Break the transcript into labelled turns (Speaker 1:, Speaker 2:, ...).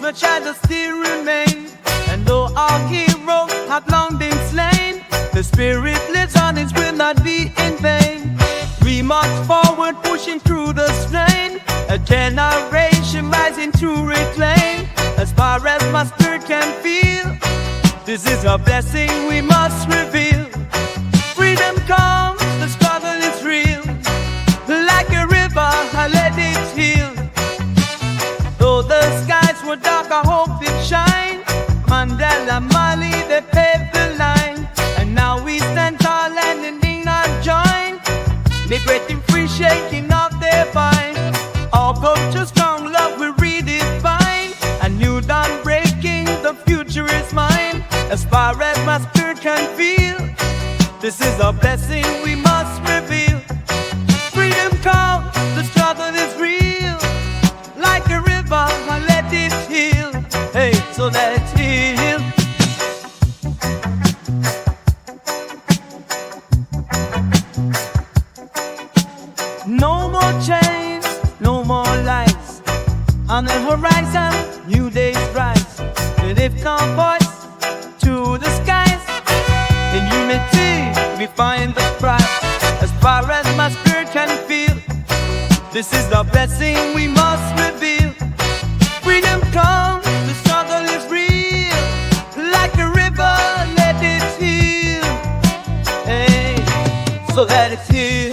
Speaker 1: much shadows still remain. And though our heroes have long been slain, the spirit lives on, it will not be in vain. We march forward, pushing through the strain, a generation rising to reclaim. As far as my spirit can feel, this is a blessing we must reveal. Freedom comes, the struggle is real. Like a river, I let it heal. Though the skies were dark, I hope it shine. Mandela, Marley, they paved the line. And now we stand tall and in our join, liberating free, shaking off their vine. All culture strong, love we redefine. A new dawn breaking, the future is mine. As far as my spirit can feel, this is a blessing we must reveal. Freedom comes, the struggle is real. Like a river, I let it heal. Hey, so let it heal. No more chains, no more lies. On the horizon, new days rise. We lift our voice to the skies. In unity, we find the prize. As far as my spirit can feel, this is the blessing we must reveal. Freedom comes, the struggle is real. Like a river, let it heal. Hey, so let it heal.